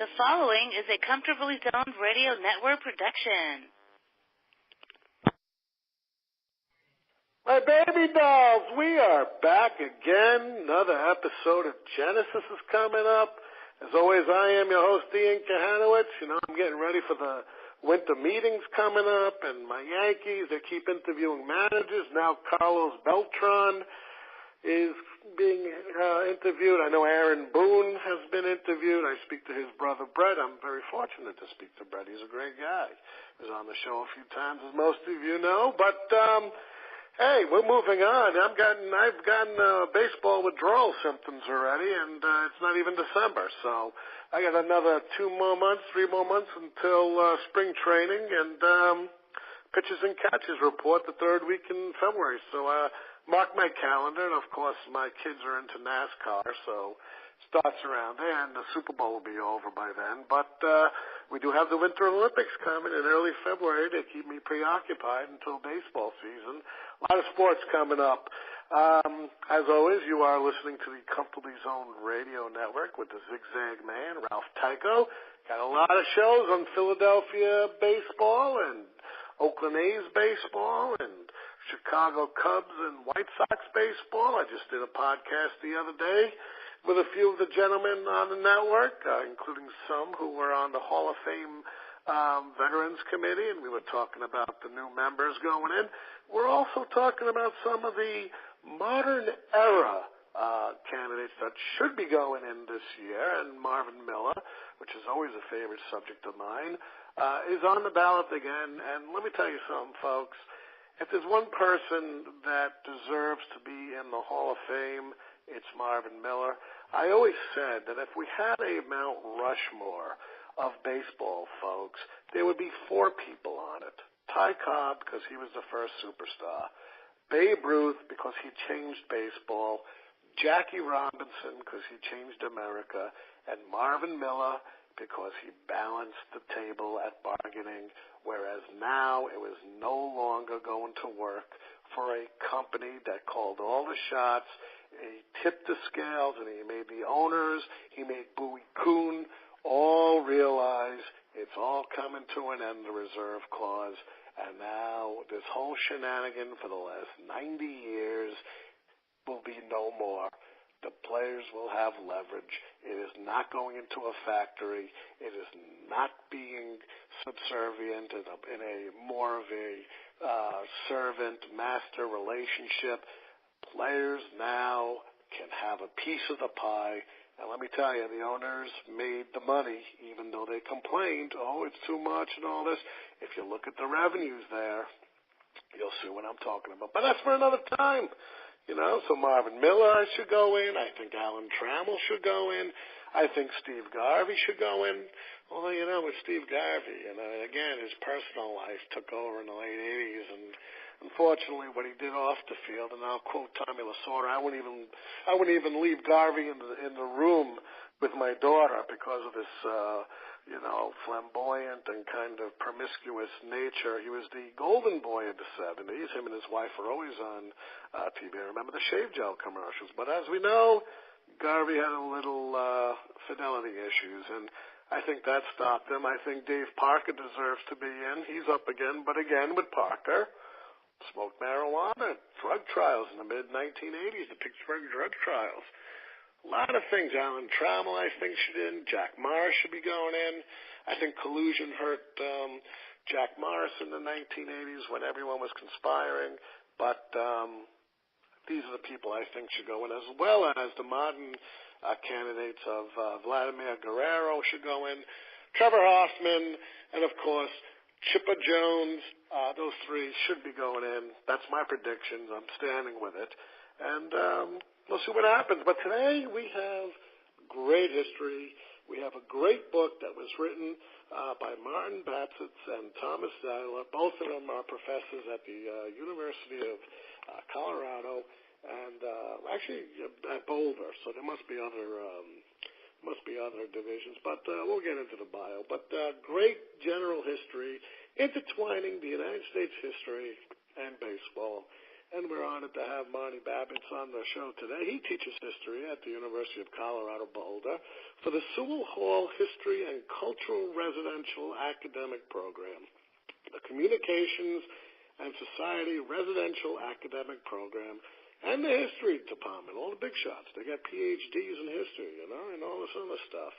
The following is a Comfortably Zoned Radio Network production. My baby dolls, we are back again. Another episode of Genesis is coming up. As always, I am your host, Ian Kahanowitz. You know, I'm getting ready for the winter meetings coming up, and my Yankees, they keep interviewing managers. Now Carlos Beltran is being interviewed. I know Aaron Boone has been interviewed. I speak to his brother, Brett. I'm very fortunate to speak to Brett. He's a great guy. He was on the show a few times, as most of you know. But, hey, we're moving on. I've gotten baseball withdrawal symptoms already, and it's not even December. So I got another 3 more months until spring training and pitches and catches report the third week in February. So mark my calendar, and of course my kids are into NASCAR, so it starts around there, and the Super Bowl will be over by then. But we do have the Winter Olympics coming in early February. They keep me preoccupied until baseball season. A lot of sports coming up. As always, you are listening to the Comfortably Zoned Radio Network with the Zigzag Man, Ralph Tycho. Got a lot of shows on Philadelphia baseball and Oakland A's baseball and Chicago Cubs and White Sox baseball. I just did a podcast the other day with a few of the gentlemen on the network, including some who were on the Hall of Fame Veterans Committee, and we were talking about the new members going in. We're also talking about some of the modern era candidates that should be going in this year, and Marvin Miller, which is always a favorite subject of mine, is on the ballot again. And let me tell you something, folks. If there's one person that deserves to be in the Hall of Fame, it's Marvin Miller. I always said that if we had a Mount Rushmore of baseball, folks, there would be 4 people on it. Ty Cobb, because he was the first superstar. Babe Ruth, because he changed baseball. Jackie Robinson, because he changed America. And Marvin Miller, because he balanced the table at bargaining, whereas now it was no longer going to work for a company that called all the shots. He tipped the scales, and he made the owners, he made Bowie Kuhn all realize it's all coming to an end, the reserve clause, and now this whole shenanigan for the last 90 years will be no more. The players will have leverage. It is not going into a factory. It is not being subservient in a more of a servant-master relationship. Players now can have a piece of the pie. And let me tell you, the owners made the money, even though they complained, oh, it's too much and all this. If you look at the revenues there, you'll see what I'm talking about. But that's for another time. You know, so Marvin Miller should go in. I think Alan Trammell should go in. I think Steve Garvey should go in. Although, you know, with Steve Garvey, again, his personal life took over in the late 80s, and unfortunately, what he did off the field, and I'll quote Tommy Lasorda, I wouldn't even leave Garvey in the room with my daughter because of this, flamboyant and kind of promiscuous nature. He was the golden boy of the 70s. Him and his wife were always on TV. I remember the shave gel commercials. But as we know, Garvey had a little fidelity issues, and I think that stopped him. I think Dave Parker deserves to be in. He's up again, but again with Parker. Smoked marijuana, drug trials in the mid-1980s, the Pittsburgh drug trials. A lot of things. Alan Trammell, I think, should in. Jack Morris should be going in. I think collusion hurt Jack Morris in the 1980s when everyone was conspiring. But these are the people I think should go in, as well as the modern candidates of Vladimir Guerrero should go in, Trevor Hoffman, and, of course, Chipper Jones. Those 3 should be going in. That's my predictions. I'm standing with it. And we'll see what happens. But today we have great history. We have a great book that was written by Martin Babicz and Thomas Zeiler. Both of them are professors at the University of Colorado, and actually at Boulder. So there must be other divisions, but we'll get into the bio. But great general history intertwining the United States history and baseball. and we're honored to have Marty Babicz on the show today. He teaches history at the University of Colorado Boulder for the Sewell Hall History and Cultural Residential Academic Program, the Communications and Society Residential Academic Program, and the History Department, all the big shots. They got PhDs in history, and all this other stuff.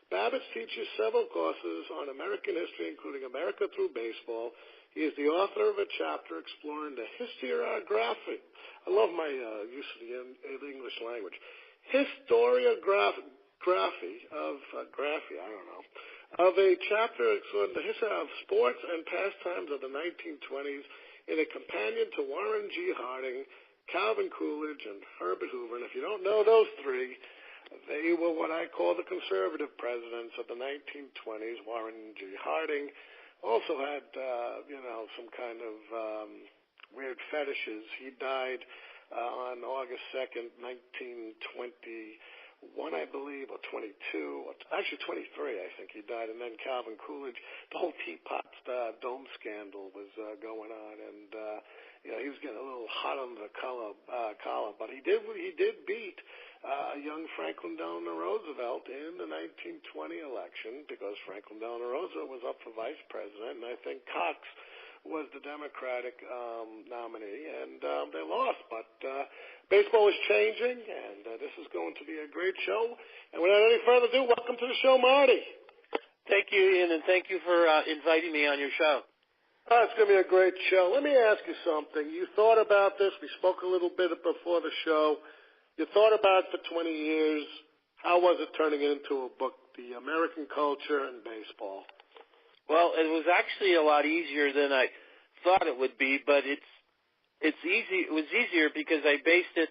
Babicz teaches several courses on American history, including America Through Baseball. He is the author of a chapter exploring the historiography. I love my use of the English language. Historiography of a chapter exploring the history of sports and pastimes of the 1920s in a companion to Warren G. Harding, Calvin Coolidge, and Herbert Hoover. And if you don't know those three, they were what I call the conservative presidents of the 1920s. Warren G. Harding also had, some kind of weird fetishes. He died on August 2nd, 1921, I believe, or 22, actually 23, I think he died. And then Calvin Coolidge, the whole Teapot Dome scandal was going on, and he was getting a little hot under the collar, but he did beat young Franklin Delano Roosevelt in the 1920 election, because Franklin Delano Roosevelt was up for vice president, and I think Cox was the Democratic nominee, and they lost. But baseball is changing, and this is going to be a great show. And without any further ado, welcome to the show, Marty. Thank you, Ian, and thank you for inviting me on your show. It's going to be a great show. Let me ask you something. You thought about this. We spoke a little bit before the show. You thought about it for 20 years. How was it turning it into a book, The American Culture and Baseball? Well, it was actually a lot easier than I thought it would be, but it's easy. It was easier because I based it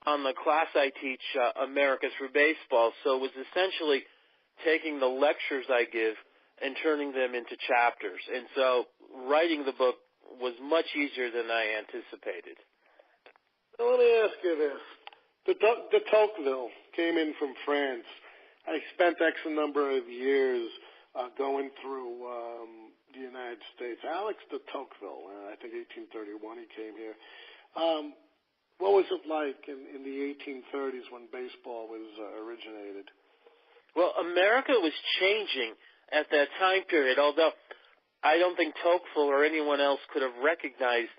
on the class I teach, America Through Baseball. So it was essentially taking the lectures I give and turning them into chapters. And so writing the book was much easier than I anticipated. Now, let me ask you this. The Tocqueville came in from France. I spent X number of years going through the United States. Alex de Tocqueville, I think 1831 he came here. What was it like in the 1830s when baseball was originated? Well, America was changing at that time period, although I don't think Tocqueville or anyone else could have recognized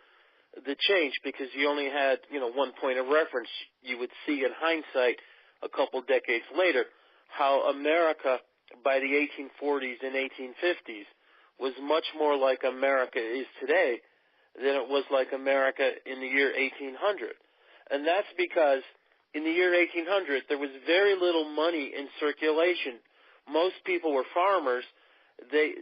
the change, because you only had, one point of reference. You would see in hindsight a couple decades later how America by the 1840s and 1850s was much more like America is today than it was like America in the year 1800. And that's because in the year 1800 there was very little money in circulation. Most people were farmers.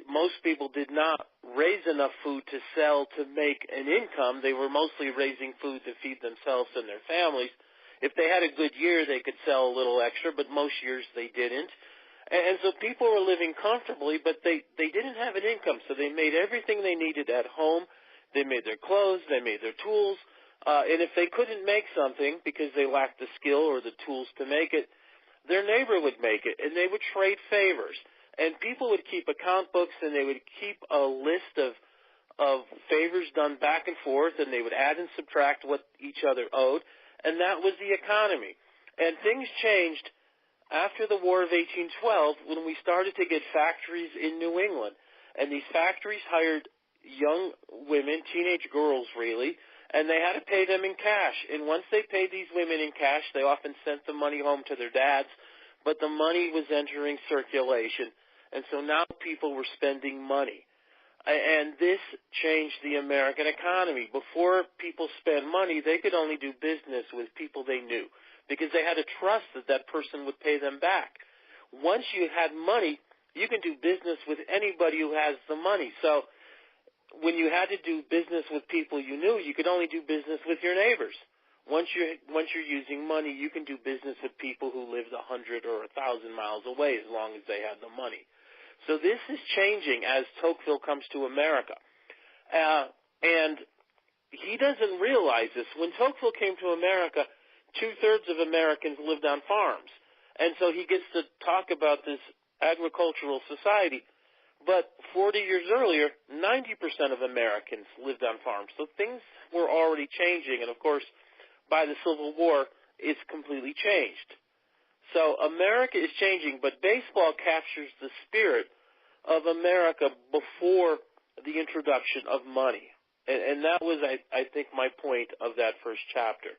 Most people did not raise enough food to sell to make an income. They were mostly raising food to feed themselves and their families. If they had a good year, they could sell a little extra, but most years they didn't. And so people were living comfortably, but they didn't have an income, so they made everything they needed at home. They made their clothes, they made their tools, and if they couldn't make something because they lacked the skill or the tools to make it, their neighbor would make it, and they would trade favors. And people would keep account books, and they would keep a list of favors done back and forth, and they would add and subtract what each other owed, and that was the economy. And things changed after the War of 1812 when we started to get factories in New England. And these factories hired young women, teenage girls really, and they had to pay them in cash. And once they paid these women in cash, they often sent the money home to their dads, but the money was entering circulation. And so now people were spending money. And this changed the American economy. Before people spent money, they could only do business with people they knew because they had to trust that that person would pay them back. Once you had money, you can do business with anybody who has the money. So when you had to do business with people you knew, you could only do business with your neighbors. Once you're using money, you can do business with people who lived 100 or 1,000 miles away as long as they had the money. So this is changing as Tocqueville comes to America. And he doesn't realize this. When Tocqueville came to America, 2/3 of Americans lived on farms. And so he gets to talk about this agricultural society. But 40 years earlier, 90% of Americans lived on farms. So things were already changing. And, of course, by the Civil War, it's completely changed. So America is changing, but baseball captures the spirit of America before the introduction of money. And that was, I think, my point of that first chapter.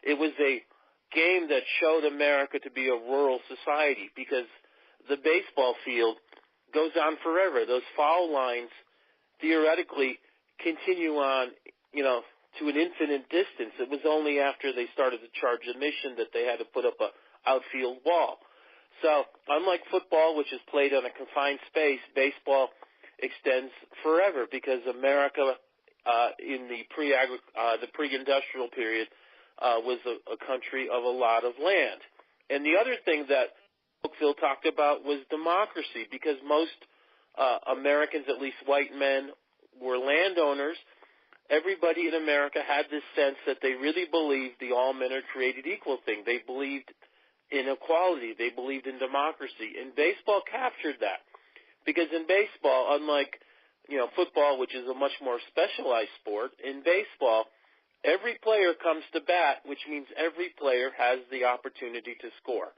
It was a game that showed America to be a rural society because the baseball field goes on forever. Those foul lines theoretically continue on, to an infinite distance. It was only after they started to charge admission that they had to put up a outfield wall. So unlike football, which is played on a confined space, baseball extends forever because America in the pre-industrial period was a country of a lot of land. And the other thing that Phil talked about was democracy because most Americans, at least white men, were landowners. Everybody in America had this sense that they really believed the all men are created equal thing. They believed in equality. They believed in democracy. And baseball captured that because in baseball, unlike football, which is a much more specialized sport, in baseball, every player comes to bat, which means every player has the opportunity to score.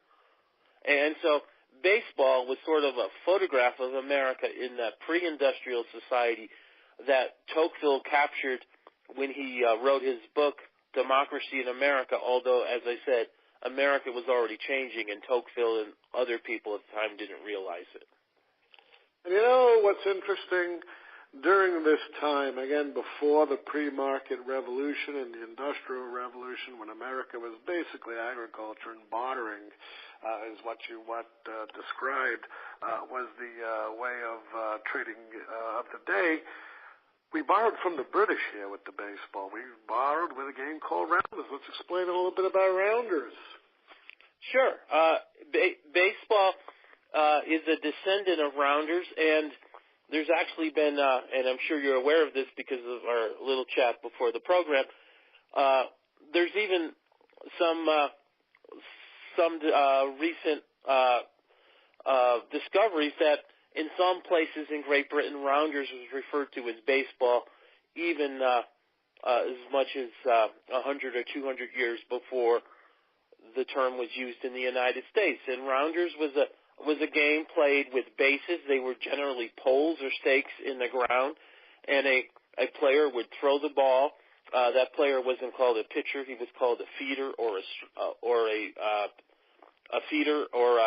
And so baseball was sort of a photograph of America in that pre-industrial society that Tocqueville captured when he wrote his book, Democracy in America, although, as I said, America was already changing and Tocqueville and other people at the time didn't realize it. And what's interesting? During this time, again, before the pre-market revolution and the industrial revolution, when America was basically agriculture and bartering, is what you described, was the way of trading of the day. We borrowed from the British here with the baseball. We borrowed with a game called rounders. Let's explain a little bit about rounders. Sure. Baseball is a descendant of rounders, and there's actually been, and I'm sure you're aware of this because of our little chat before the program, there's even some recent discoveries that in some places in Great Britain, rounders was referred to as baseball even as much as 100 or 200 years before the term was used in the United States. And rounders was a game played with bases. They were generally poles or stakes in the ground, and a player would throw the ball. That player wasn't called a pitcher; he was called a feeder or a feeder or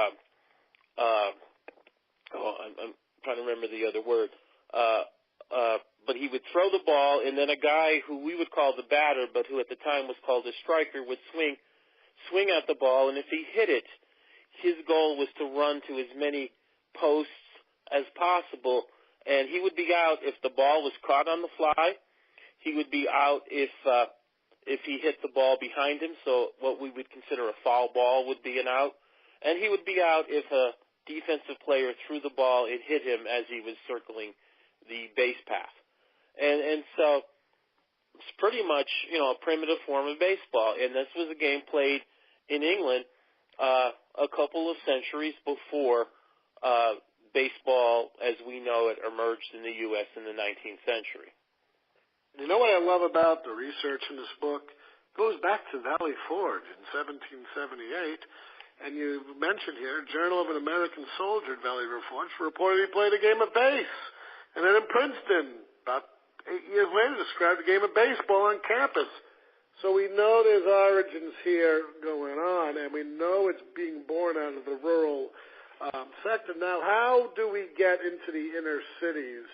I'm trying to remember the other word. But he would throw the ball, and then a guy who we would call the batter, but who at the time was called a striker, would swing at the ball, and if he hit it, his goal was to run to as many posts as possible, and he would be out if the ball was caught on the fly. He would be out if he hit the ball behind him, so what we would consider a foul ball would be an out, and he would be out if a defensive player threw the ball and hit him as he was circling the base path. And so it's pretty much, a primitive form of baseball, and this was a game played in England a couple of centuries before baseball as we know it emerged in the U.S. in the 19th century. You know what I love about the research in this book? It goes back to Valley Forge in 1778, and you mentioned here, Journal of an American Soldier at Valley Forge reported he played a game of base. And then in Princeton, about 8 years later, described a game of baseball on campus. So we know there's origins here going on, and we know it's being born out of the rural sector. Now, how do we get into the inner cities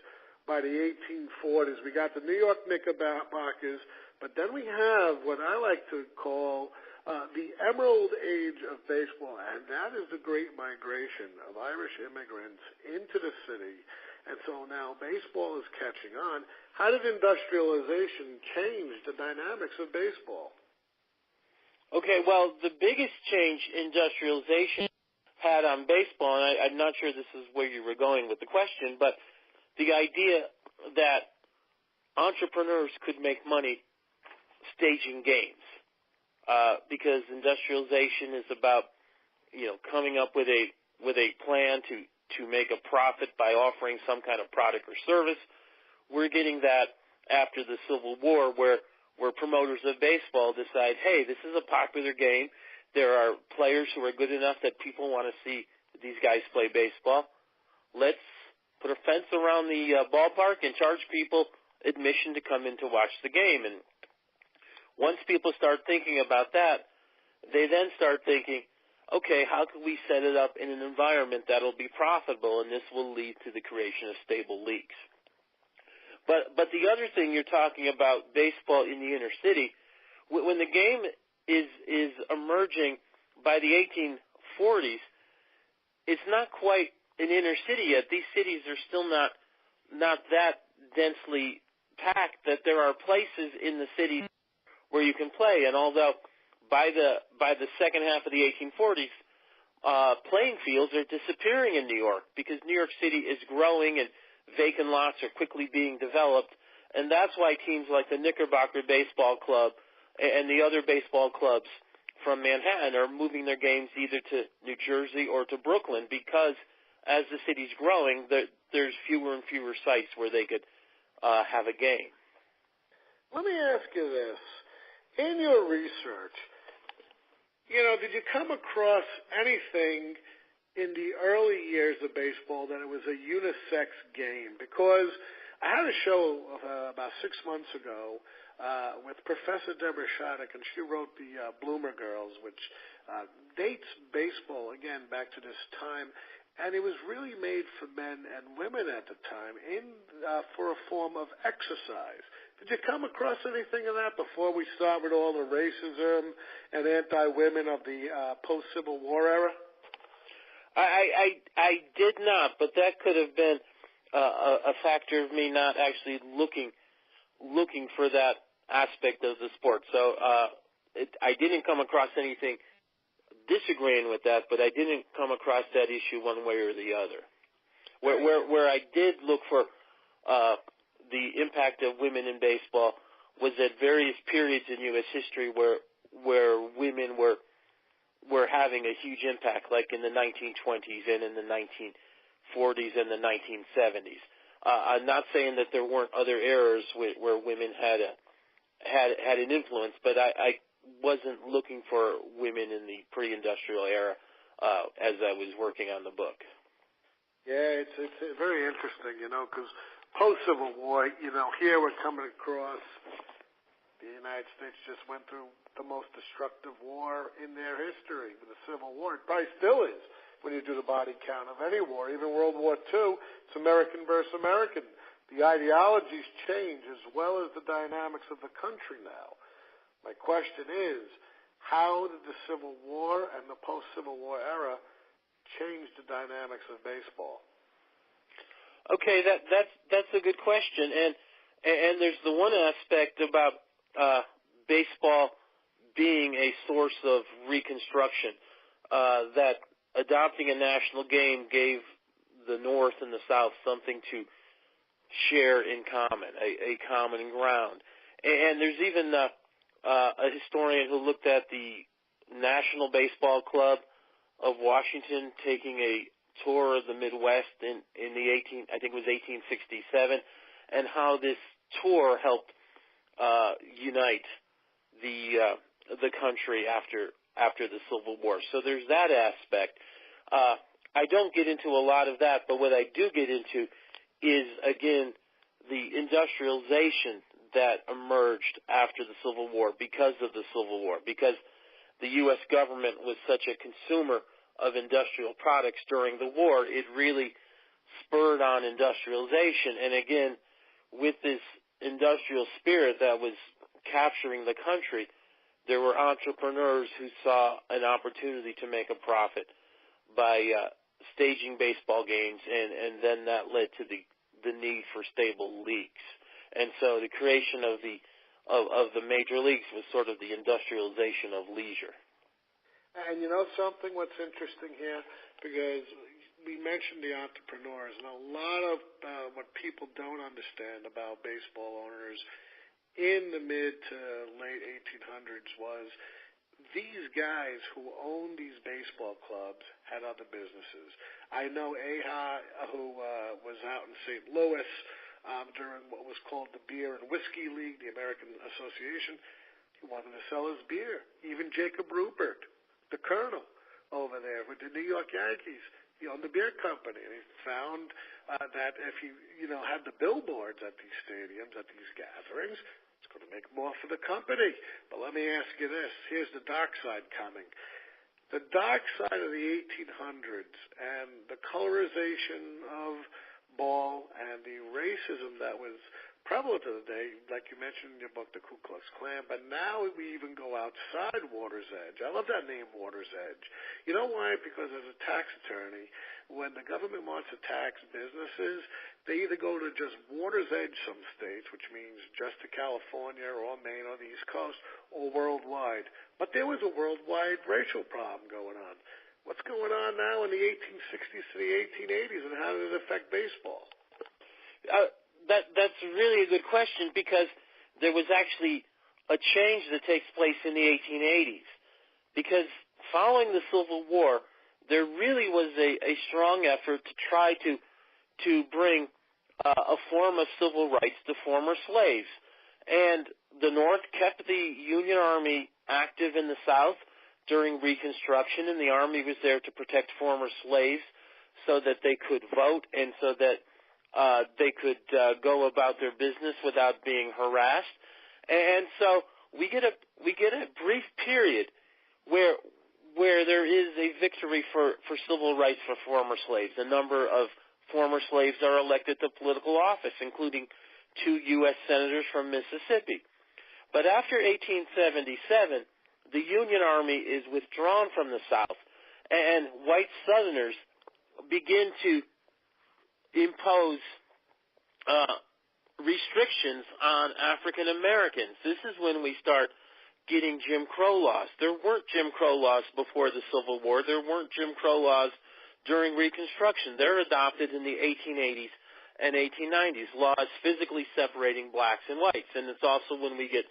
by the 1840s? We got the New York Knickerbockers, but then we have what I like to call the Emerald Age of baseball, and that is the great migration of Irish immigrants into the city. And so now baseball is catching on. How did industrialization change the dynamics of baseball? Okay, well, the biggest change industrialization had on baseball, and I'm not sure this is where you were going with the question, but the idea that entrepreneurs could make money staging games, because industrialization is about, coming up with a plan to to make a profit by offering some kind of product or service. We're getting that after the Civil War where promoters of baseball decide, hey, this is a popular game. There are players who are good enough that people want to see these guys play baseball. Let's put a fence around the ballpark and charge people admission to come in to watch the game. And once people start thinking about that, they then start thinking, okay, how can we set it up in an environment that will be profitable, and this will lead to the creation of stable leagues. But the other thing you're talking about, baseball in the inner city, when the game is emerging by the 1840s, it's not quite an inner city yet. These cities are still not that densely packed that there are places in the city where you can play. And although by the second half of the 1840s, playing fields are disappearing in New York because New York City is growing and vacant lots are quickly being developed. And that's why teams like the Knickerbocker Baseball Club and the other baseball clubs from Manhattan are moving their games either to New Jersey or to Brooklyn, because as the city's growing, there's fewer and fewer sites where they could have a game. Let me ask you this. In your research, did you come across anything in the early years of baseball that it was a unisex game? Because I had a show about 6 months ago with Professor Deborah Shattuck, and she wrote the Bloomer Girls, which dates baseball, again, back to this time. And it was really made for men and women at the time for a form of exercise. Did you come across anything of that before we start with all the racism and anti-women of the post-Civil War era? I did not, but that could have been a factor of me not actually looking for that aspect of the sport. So I didn't come across anything disagreeing with that, but I didn't come across that issue one way or the other. Where I did look for the impact of women in baseball was at various periods in U.S. history where women were having a huge impact, like in the 1920s and in the 1940s and the 1970s. I'm not saying that there weren't other eras where women had an influence, but I wasn't looking for women in the pre-industrial era as I was working on the book. Yeah, it's very interesting, because post-Civil War, here we're coming across the United States just went through the most destructive war in their history with the Civil War. It probably still is when you do the body count of any war. Even World War II, it's American versus American. The ideologies change as well as the dynamics of the country now. My question is, how did the Civil War and the post-Civil War era change the dynamics of baseball? Okay, that's a good question, and there's the one aspect about baseball being a source of reconstruction, that adopting a national game gave the North and the South something to share in common, a common ground. And there's even a historian who looked at the National Baseball Club of Washington taking a tour of the Midwest in I think it was 1867, and how this tour helped unite the country after the Civil War. So there's that aspect. I don't get into a lot of that, but what I do get into is, again, the industrialization that emerged after the Civil War because of the Civil War, because the U.S. government was such a consumer of industrial products during the war. It really spurred on industrialization. And again, with this industrial spirit that was capturing the country, there were entrepreneurs who saw an opportunity to make a profit by staging baseball games, and then that led to the need for stable leagues. And so the creation of the major leagues was sort of the industrialization of leisure. And you know something, what's interesting here, because we mentioned the entrepreneurs, and a lot of what people don't understand about baseball owners in the mid to late 1800s was these guys who owned these baseball clubs had other businesses. I know Aha, who was out in St. Louis during what was called the Beer and Whiskey League, the American Association. He wanted to sell his beer. Even Jacob Rupert, the Colonel over there with the New York Yankees, he owned the beer company, and he found that if you had the billboards at these stadiums, at these gatherings, it's going to make more for the company. But let me ask you this. Here's the dark side coming. The dark side of the 1800s and the colorization of ball and the racism that was prevalent to the day, like you mentioned in your book, the Ku Klux Klan, but now we even go outside Water's Edge. I love that name, Water's Edge. You know why? Because as a tax attorney, when the government wants to tax businesses, they either go to just Water's Edge, some states, which means just to California or Maine or the East Coast, or worldwide. But there was a worldwide racial problem going on. What's going on now in the 1860s to the 1880s, and how did it affect baseball? That's really a good question, because there was actually a change that takes place in the 1880s. Because following the Civil War, there really was a strong effort to try to bring a form of civil rights to former slaves. And the North kept the Union Army active in the South during Reconstruction, and the Army was there to protect former slaves so that they could vote and so that they could go about their business without being harassed. And so we get a brief period where there is a victory for civil rights for former slaves. A number of former slaves are elected to political office, including 2 U.S. senators from Mississippi. But after 1877, the Union Army is withdrawn from the South, and white Southerners begin to impose restrictions on African Americans. This is when we start getting Jim Crow laws. There weren't Jim Crow laws before the Civil War. There weren't Jim Crow laws during Reconstruction. They're adopted in the 1880s and 1890s, laws physically separating blacks and whites. And it's also when we get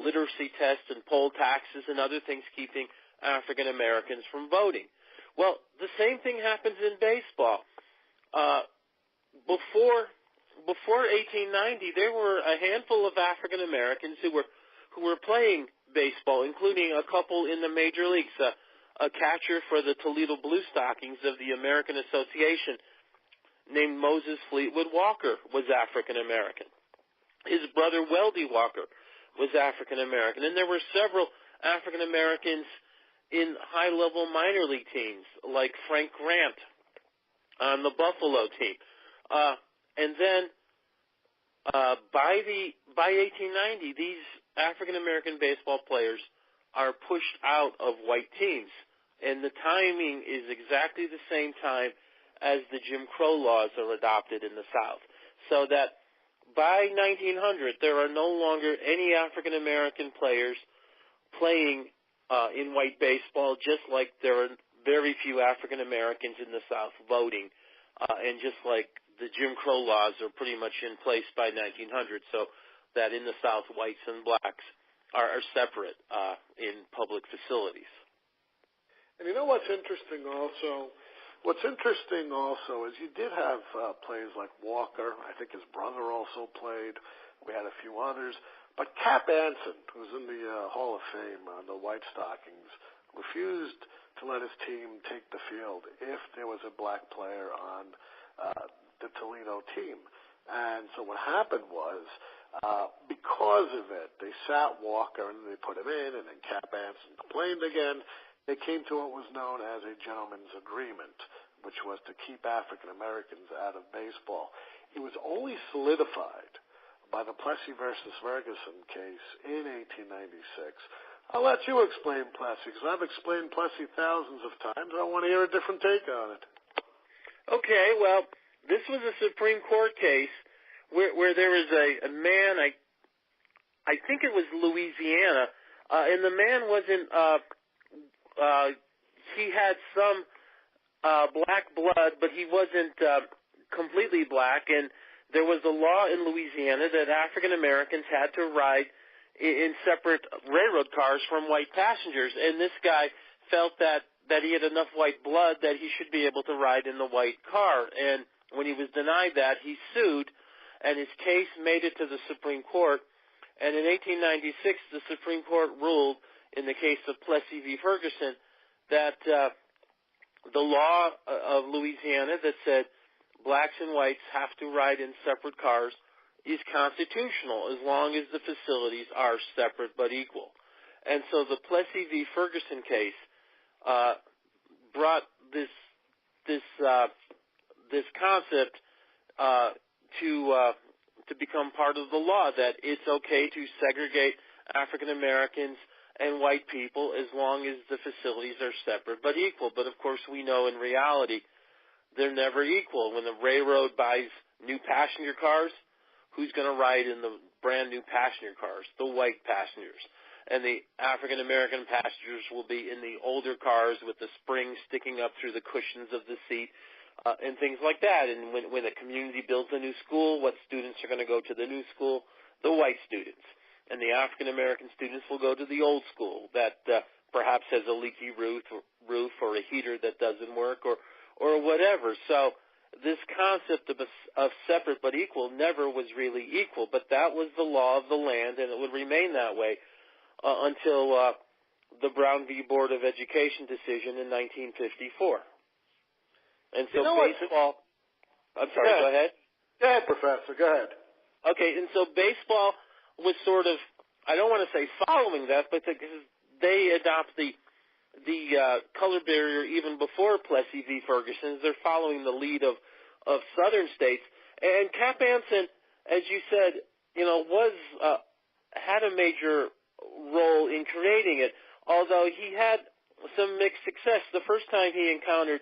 literacy tests and poll taxes and other things keeping African Americans from voting. Well, the same thing happens in baseball. Before 1890, there were a handful of African Americans who were playing baseball, including a couple in the major leagues. A catcher for the Toledo Blue Stockings of the American Association named Moses Fleetwood Walker was African American. His brother Weldy Walker was African American, and there were several African Americans in high-level minor league teams, like Frank Grant on the Buffalo team. And then by 1890, these African American baseball players are pushed out of white teams, and the timing is exactly the same time as the Jim Crow laws are adopted in the South. So that by 1900, there are no longer any African American players playing in white baseball, just like there are very few African Americans in the South voting, and just like the Jim Crow laws are pretty much in place by 1900, so that in the South, whites and blacks are separate in public facilities. And you know what's interesting also? What's interesting also is you did have players like Walker. I think his brother also played. We had a few others. But Cap Anson, who's in the Hall of Fame on the White Stockings, refused to let his team take the field if there was a black player on the Toledo team. And so what happened was, because of it, they sat Walker and they put him in, and then Cap Anson complained again. They came to what was known as a gentleman's agreement, which was to keep African Americans out of baseball. It was only solidified by the Plessy versus Ferguson case in 1896. I'll let you explain Plessy, because I've explained Plessy thousands of times. I want to hear a different take on it. Okay, well, this was a Supreme Court case where there was a man, I think it was Louisiana, and the man wasn't, he had some black blood, but he wasn't completely black, and there was a law in Louisiana that African Americans had to ride in separate railroad cars from white passengers. And this guy felt that he had enough white blood that he should be able to ride in the white car. And when he was denied that, he sued, and his case made it to the Supreme Court. And in 1896, the Supreme Court ruled in the case of Plessy v. Ferguson that the law of Louisiana that said blacks and whites have to ride in separate cars is constitutional as long as the facilities are separate but equal. And so the Plessy v. Ferguson case brought this concept to become part of the law, that it's okay to segregate African Americans and white people as long as the facilities are separate but equal. But of course we know in reality they're never equal. When the railroad buys new passenger cars, who's going to ride in the brand new passenger cars? The white passengers. And the African American passengers will be in the older cars with the springs sticking up through the cushions of the seat. And things like that. And when a community builds a new school, what students are going to go to the new school? The white students. And the African-American students will go to the old school that perhaps has a leaky roof or a heater that doesn't work or whatever. So this concept of separate but equal never was really equal, but that was the law of the land, and it would remain that way until the Brown v. Board of Education decision in 1954. And so baseball – I'm sorry, go ahead. Go ahead, Professor, go ahead. Okay, and so baseball was sort of – I don't want to say following that, but they adopt the color barrier even before Plessy v. Ferguson. They're following the lead of southern states. And Cap Anson, as you said, had a major role in creating it, although he had some mixed success. The first time he encountered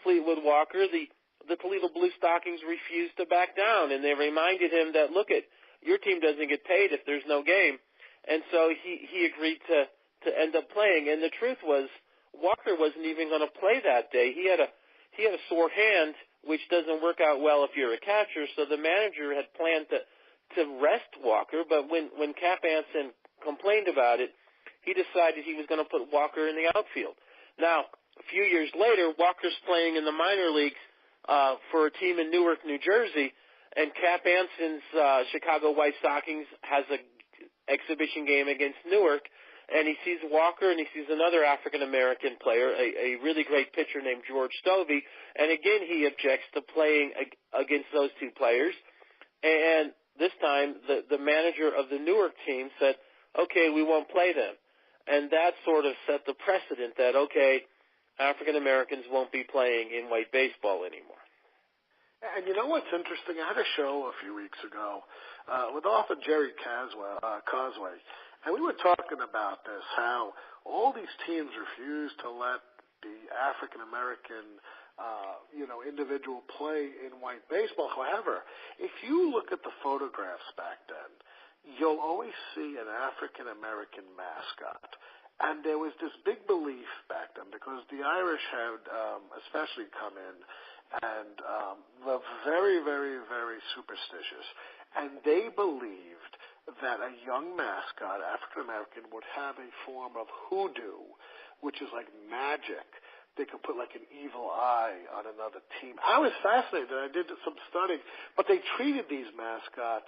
Fleetwood Walker, the Toledo Blue Stockings refused to back down, and they reminded him that, look, your team doesn't get paid if there's no game. And so he agreed to end up playing. And the truth was, Walker wasn't even going to play that day. He had a sore hand, which doesn't work out well if you're a catcher. So the manager had planned to rest Walker, but when Cap Anson complained about it, he decided he was going to put Walker in the outfield. Now, a few years later, Walker's playing in the minor leagues for a team in Newark, New Jersey, and Cap Anson's Chicago White Stockings has an exhibition game against Newark, and he sees Walker and he sees another African-American player, a really great pitcher named George Stovey, and again he objects to playing against those two players. And this time the manager of the Newark team said, okay, we won't play them. And that sort of set the precedent that, okay, African-Americans won't be playing in white baseball anymore. And you know what's interesting? I had a show a few weeks ago with author Jerry Causeway, and we were talking about this, how all these teams refuse to let the African-American individual play in white baseball. However, if you look at the photographs back then, you'll always see an African-American mascot. And there was this big belief back then, because the Irish had especially come in and were very, very, very superstitious. And they believed that a young mascot, African-American, would have a form of hoodoo, which is like magic. They could put like an evil eye on another team. I was fascinated. I did some studying. But they treated these mascots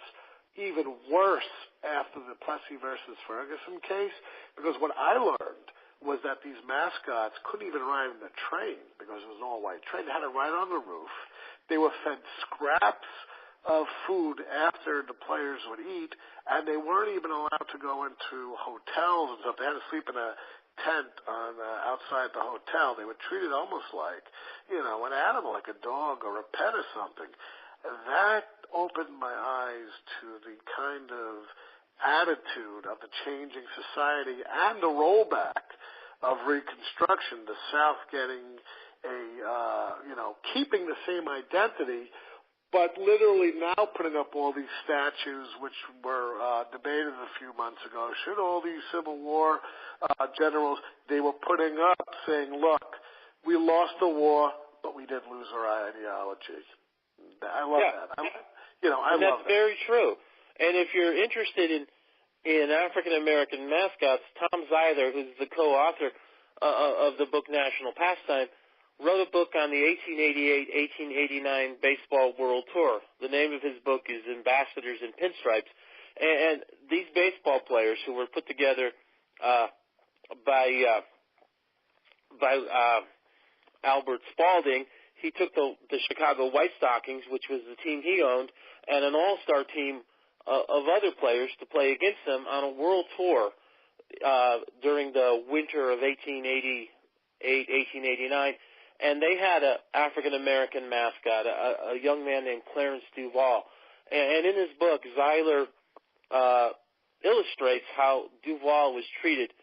even worse after the Plessy versus Ferguson case, because what I learned was that these mascots couldn't even ride in the train because it was an all-white train. They had to ride on the roof. They were fed scraps of food after the players would eat, and they weren't even allowed to go into hotels and stuff. They had to sleep in a tent on outside the hotel. They were treated almost like, an animal, like a dog or a pet or something. That opened my eyes to the kind of attitude of the changing society and the rollback of Reconstruction, the South getting keeping the same identity, but literally now putting up all these statues which were debated a few months ago. Should all these Civil War generals, they were putting up saying, look, we lost the war, but we did lose our ideology. I love that. I love that. That's very true. And if you're interested in in African-American mascots, Tom Zeiler, who's the co-author of the book National Pastime, wrote a book on the 1888-1889 Baseball World Tour. The name of his book is Ambassadors in Pinstripes. And these baseball players who were put together by Albert Spalding, he took the Chicago White Stockings, which was the team he owned, and an all-star team of other players to play against them on a world tour during the winter of 1888, 1889. And they had an African-American mascot, a young man named Clarence Duval. And in his book, Zeiler illustrates how Duval was treated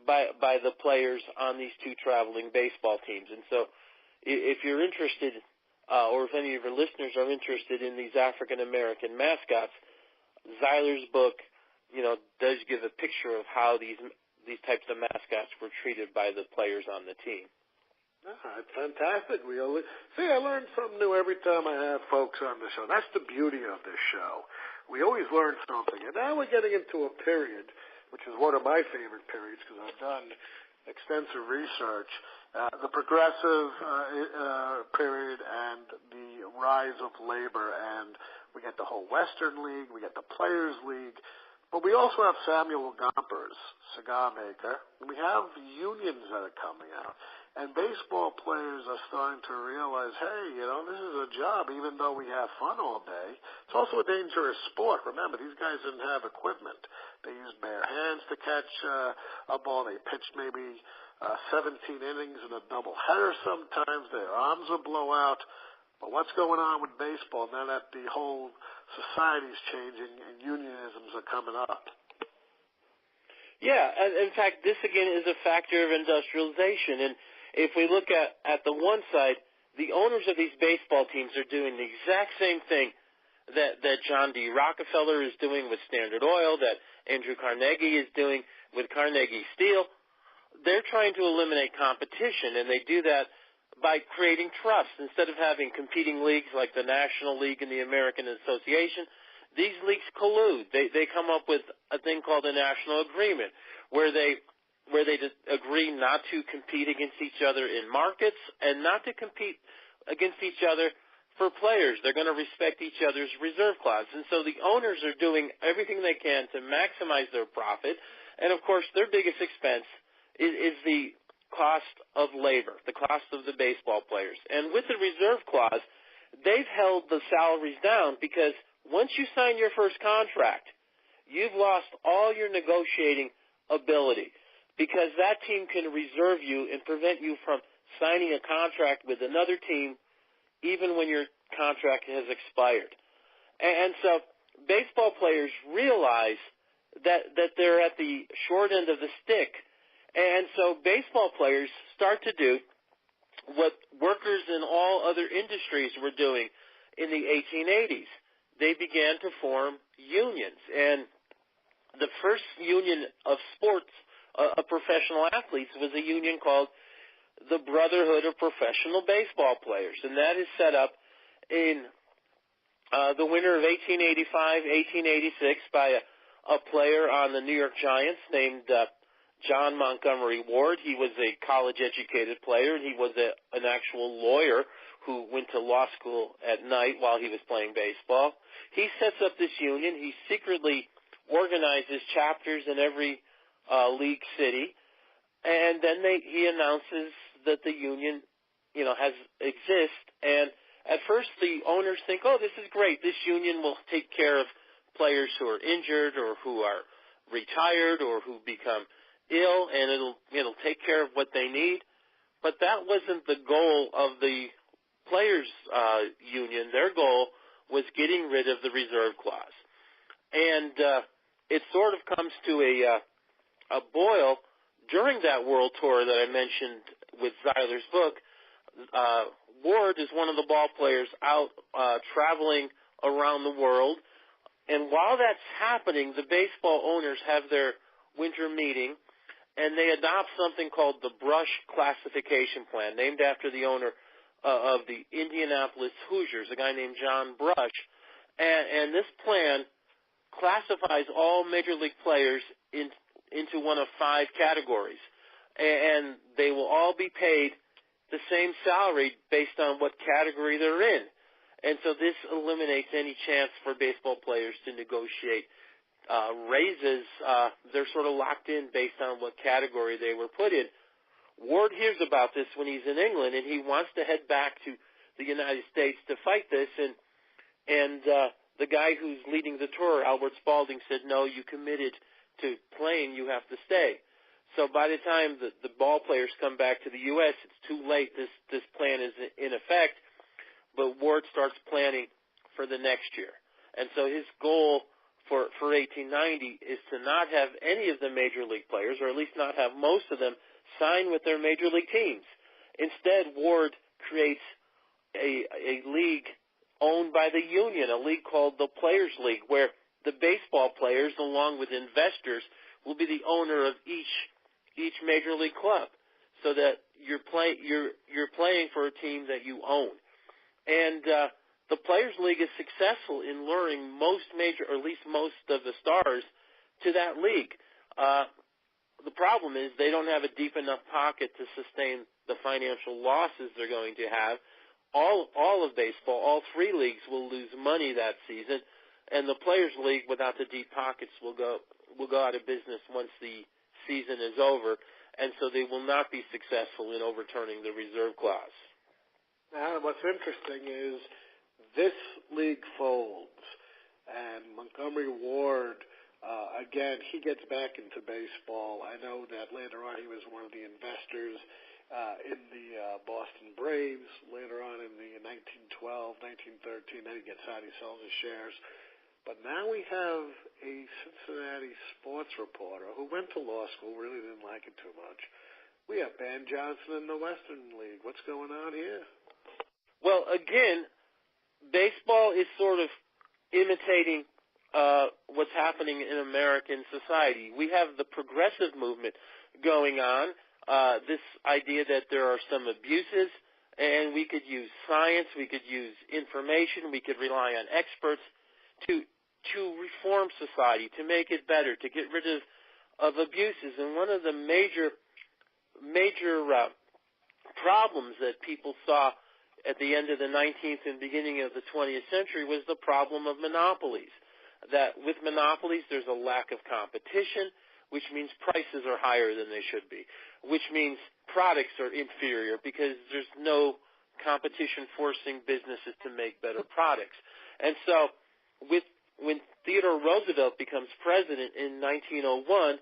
by the players on these two traveling baseball teams. And so if you're interested, or if any of your listeners are interested in these African-American mascots, Zeiler's book, does give a picture of how these types of mascots were treated by the players on the team. It's fantastic. I learn something new every time I have folks on the show. That's the beauty of this show. We always learn something. And now we're getting into a period, which is one of my favorite periods because I've done extensive research, the progressive period and the rise of labor. And we get the whole Western League, we get the Players League, but we also have Samuel Gompers, cigar maker, and we have unions that are coming out. And baseball players are starting to realize, hey, this is a job, even though we have fun all day. It's also a dangerous sport. Remember, these guys didn't have equipment. They used bare hands to catch a ball. They pitched maybe 17 innings in a doubleheader sometimes. Their arms would blow out. But what's going on with baseball now that the whole society's changing and unionisms are coming up? Yeah, and in fact, this again is a factor of industrialization. And if we look at the one side, the owners of these baseball teams are doing the exact same thing that John D. Rockefeller is doing with Standard Oil, that Andrew Carnegie is doing with Carnegie Steel. They're trying to eliminate competition, and they do that by creating trust. Instead of having competing leagues like the National League and the American Association, these leagues collude. They come up with a thing called a national agreement where they agree not to compete against each other in markets and not to compete against each other for players. They're going to respect each other's reserve clause. And so the owners are doing everything they can to maximize their profit. And, of course, their biggest expense is the cost of labor, the cost of the baseball players. And with the reserve clause, they've held the salaries down because once you sign your first contract, you've lost all your negotiating ability, because that team can reserve you and prevent you from signing a contract with another team even when your contract has expired. And so baseball players realize that they're at the short end of the stick. And so baseball players start to do what workers in all other industries were doing in the 1880s. They began to form unions. And the first union of sports of professional athletes was a union called the Brotherhood of Professional Baseball Players, and that is set up in the winter of 1885-1886 by a player on the New York Giants named John Montgomery Ward. He was a college-educated player, and he was an actual lawyer who went to law school at night while he was playing baseball. He sets up this union. He secretly organizes chapters in every league city, and then he announces that the union, exists. And at first, the owners think, "Oh, this is great. This union will take care of players who are injured or who are retired or who become ill, and it'll take care of what they need." But that wasn't the goal of the players' union. Their goal was getting rid of the reserve clause, and it sort of comes to a boil during that world tour that I mentioned with Zeiler's book. Ward is one of the ball players out traveling around the world, and while that's happening, the baseball owners have their winter meeting, and they adopt something called the Brush Classification Plan, named after the owner of the Indianapolis Hoosiers, a guy named John Brush. And this plan classifies all Major League players into one of 5 categories, and they will all be paid the same salary based on what category they're in. And so this eliminates any chance for baseball players to negotiate raises. They're sort of locked in based on what category they were put in. Ward hears about this when he's in England, and he wants to head back to the United States to fight this. And the guy who's leading the tour, Albert Spalding, said, no, you committed to playing, you have to stay. So by the time the ball players come back to the U.S., it's too late. This plan is in effect, but Ward starts planning for the next year. And so his goal for 1890 is to not have any of the Major League players, or at least not have most of them, sign with their Major League teams. Instead, Ward creates a league owned by the union, a league called the Players League, where the baseball players, along with investors, will be the owner of each Major League club, so that you're playing for a team that you own. And the Players League is successful in luring most major, or at least most of the stars, to that league. The problem is they don't have a deep enough pocket to sustain the financial losses they're going to have. All of baseball, all 3 leagues will lose money that season, and the Players League, without the deep pockets, will go out of business once the season is over, and so they will not be successful in overturning the reserve clause. Now, what's interesting is this league folds, and Montgomery Ward, again, he gets back into baseball. I know that later on he was one of the investors in the Boston Braves, later on in the 1912, 1913, then he gets out, he sells his shares. But now we have a Cincinnati sports reporter who went to law school, really didn't like it too much. We have Ben Johnson in the Western League. What's going on here? Well, again, baseball is sort of imitating what's happening in American society. We have the progressive movement going on, this idea that there are some abuses, and we could use science, we could use information, we could rely on experts to reform society, to make it better, to get rid of abuses. And one of the major problems that people saw at the end of the 19th and beginning of the 20th century was the problem of monopolies. That with monopolies, there's a lack of competition, which means prices are higher than they should be, which means products are inferior because there's no competition forcing businesses to make better products. And so when Theodore Roosevelt becomes president in 1901,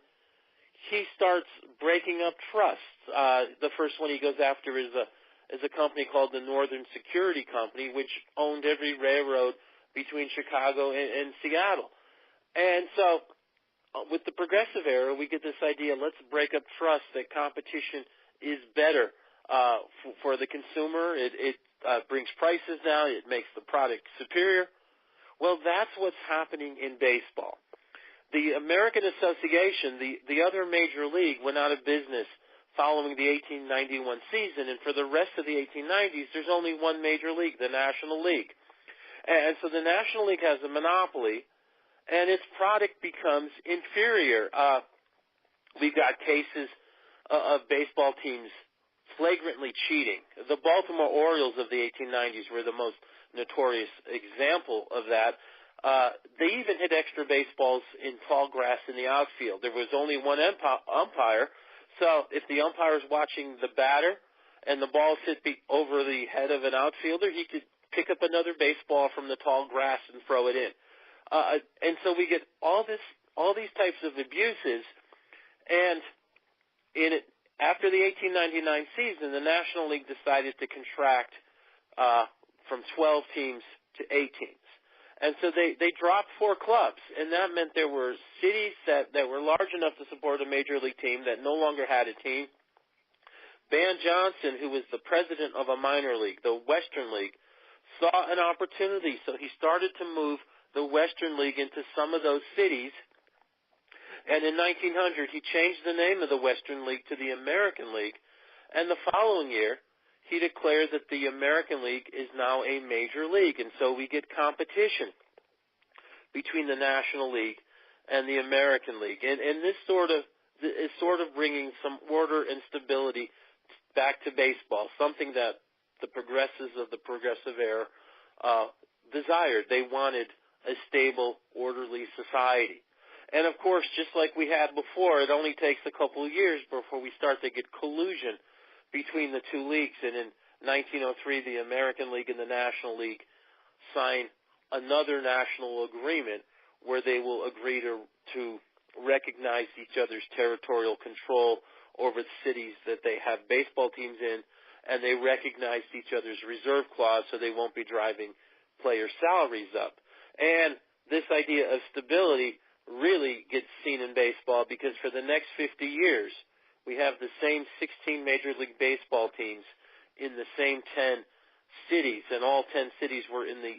he starts breaking up trusts. The first one he goes after is a company called the Northern Security Company, which owned every railroad between Chicago and Seattle. And so with the progressive era, we get this idea, let's break up trusts, that competition is better for the consumer. It brings prices down. It makes the product superior. Well, that's what's happening in baseball. The American Association, the other major league, went out of business following the 1891 season, and for the rest of the 1890s, there's only one major league, the National League. And so the National League has a monopoly, and its product becomes inferior. We've got cases of baseball teams flagrantly cheating. The Baltimore Orioles of the 1890s were the most notorious example of that. They even hit extra baseballs in tall grass in the outfield. There was only one umpire, so if the umpire is watching the batter and the ball hit over the head of an outfielder, he could pick up another baseball from the tall grass and throw it in. And so we get all these types of abuses, and after the 1899 season, the National League decided to contract from 12 teams to 8 teams. And so they dropped 4 clubs, and that meant there were cities that were large enough to support a major league team that no longer had a team. Ban Johnson, who was the president of a minor league, the Western League, saw an opportunity, so he started to move the Western League into some of those cities. And in 1900, he changed the name of the Western League to the American League, and the following year, he declared that the American League is now a major league, and so we get competition. between the National League and the American League. And this is sort of bringing some order and stability back to baseball, something that the progressives of the progressive era desired. They wanted a stable, orderly society. And, of course, just like we had before, it only takes a couple of years before we start to get collusion between the two leagues. And in 1903, the American League and the National League sign another national agreement where they will agree to recognize each other's territorial control over the cities that they have baseball teams in, and they recognize each other's reserve clause so they won't be driving player salaries up. And this idea of stability really gets seen in baseball because for the next 50 years, we have the same 16 Major League Baseball teams in the same 10 cities, and all 10 cities were in the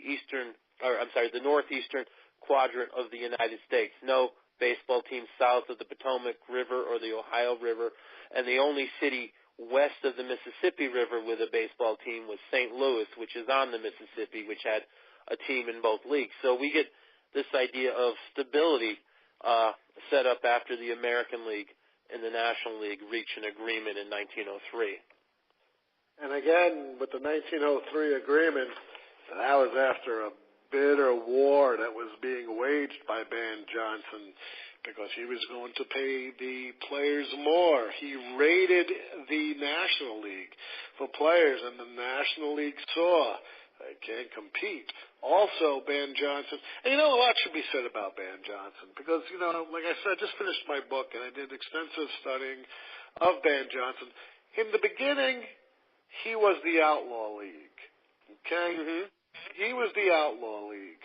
the northeastern quadrant of the United States. No baseball teams south of the Potomac River or the Ohio River, and the only city west of the Mississippi River with a baseball team was St. Louis, which is on the Mississippi, which had a team in both leagues. So we get this idea of stability set up after the American League and the National League reach an agreement in 1903. And again, with the 1903 agreement, that was after a bitter war that was being waged by Ban Johnson because he was going to pay the players more. He raided the National League for players, and the National League saw they can't compete. Also, Ban Johnson, and a lot should be said about Ban Johnson because, like I said, I just finished my book and I did extensive studying of Ban Johnson. In the beginning, he was the Outlaw League, okay? Mm-hmm. He was the Outlaw League.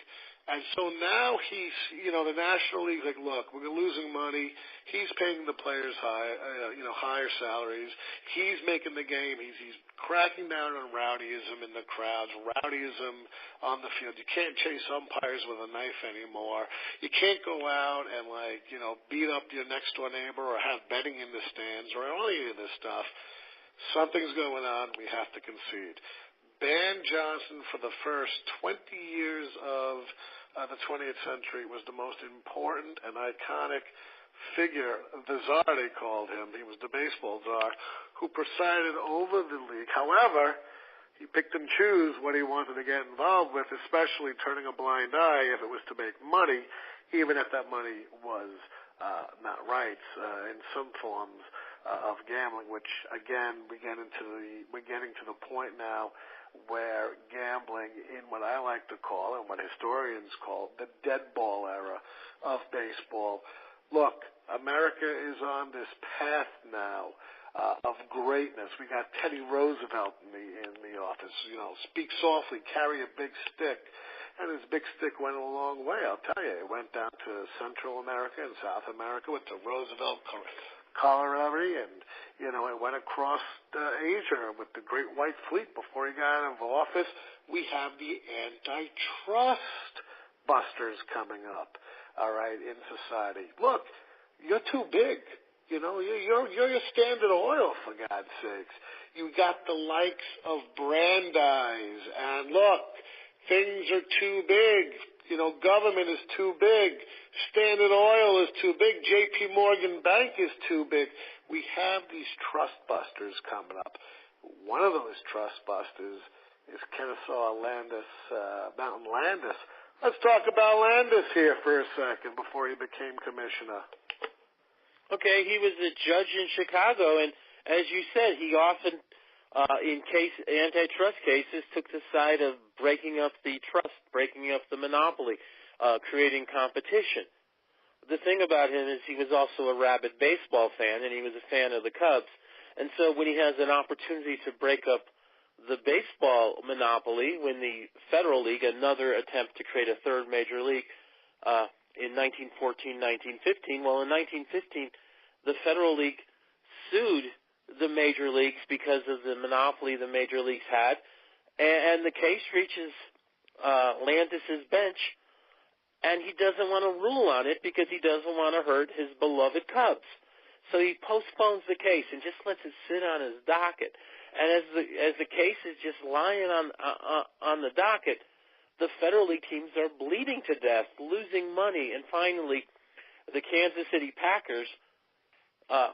And so now he's, the National League's like, look, we're losing money. He's paying the players higher salaries. He's making the game. He's cracking down on rowdyism in the crowds, rowdyism on the field. You can't chase umpires with a knife anymore. You can't go out and, beat up your next-door neighbor or have betting in the stands or any of this stuff. Something's going on. We have to concede. Ban Johnson, for the first 20 years of the 20th century, was the most important and iconic figure. The czar, they called him. He was the baseball czar who presided over the league. However, he picked and chose what he wanted to get involved with, especially turning a blind eye if it was to make money, even if that money was not right in some forms of gambling, which, again, we're getting to the point now where gambling in what I like to call and what historians call the dead ball era of baseball. Look, America is on this path now of greatness. We got Teddy Roosevelt in the office. Speak softly, carry a big stick. And his big stick went a long way, I'll tell you. It went down to Central America and South America with the Roosevelt Colorado, and, it went across Asia with the Great White Fleet before he got out of office. We have the antitrust busters coming up, all right, in society. Look, you're too big. You're your Standard Oil, for God's sakes. You got the likes of Brandeis, and look, things are too big. Government is too big. Standard Oil is too big. J.P. Morgan Bank is too big. We have these trust busters coming up. One of those trust busters is Kennesaw Mountain Landis. Let's talk about Landis here for a second before he became commissioner. Okay, he was a judge in Chicago, and as you said, he often, in antitrust cases, took the side of breaking up the trust, breaking up the monopoly, creating competition. The thing about him is he was also a rabid baseball fan, and he was a fan of the Cubs. And so when he has an opportunity to break up the baseball monopoly, when the Federal League, another attempt to create a third major league in 1914-1915, well, in 1915, the Federal League sued the major leagues because of the monopoly the major leagues had, and the case reaches Landis's bench, and he doesn't want to rule on it because he doesn't want to hurt his beloved Cubs. So he postpones the case and just lets it sit on his docket. And as the case is just lying on the docket, the Federal League teams are bleeding to death, losing money, and finally the Kansas City Packers,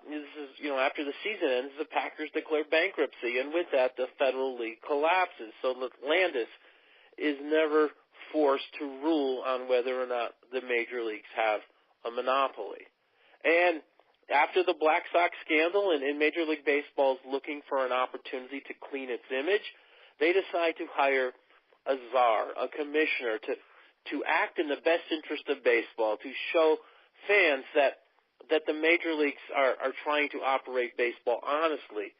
this is, after the season ends, the Packers declare bankruptcy, and with that, the Federal League collapses. So Landis is never forced to rule on whether or not the major leagues have a monopoly. And after the Black Sox scandal and Major League Baseball is looking for an opportunity to clean its image, they decide to hire a czar, a commissioner, to act in the best interest of baseball, to show fans that the major leagues are trying to operate baseball honestly.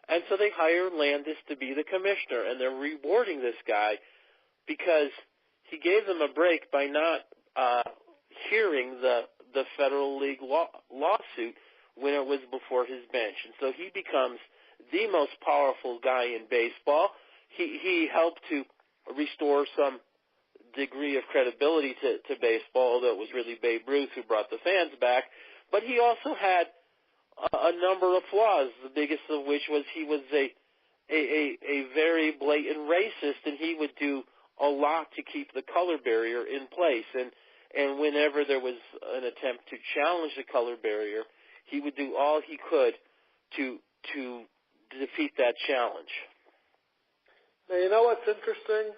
And so they hire Landis to be the commissioner, and they're rewarding this guy because he gave them a break by not hearing the Federal League lawsuit when it was before his bench. And so he becomes the most powerful guy in baseball. He helped to restore some degree of credibility to baseball, although it was really Babe Ruth who brought the fans back. But he also had a number of flaws, the biggest of which was he was a very blatant racist, and he would do a lot to keep the color barrier in place. And whenever there was an attempt to challenge the color barrier, he would do all he could to defeat that challenge. Now, you know what's interesting?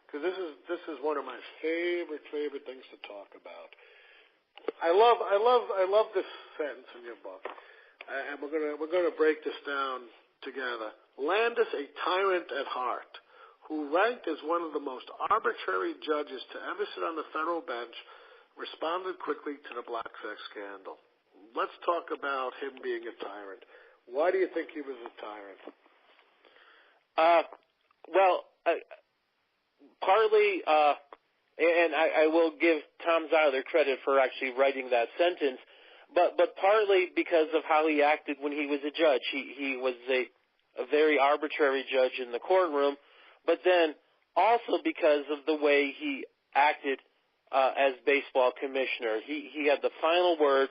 Because this is one of my favorite things to talk about. I love this sentence in your book, and we're gonna break this down together. Landis, a tyrant at heart, who ranked as one of the most arbitrary judges to ever sit on the federal bench, responded quickly to the Black Sox scandal. Let's talk about him being a tyrant. Why do you think he was a tyrant? Partly, and I will give Tom Zeiler credit for actually writing that sentence, but partly because of how he acted when he was a judge. He was a very arbitrary judge in the courtroom, but then also because of the way he acted as baseball commissioner. He had the final word,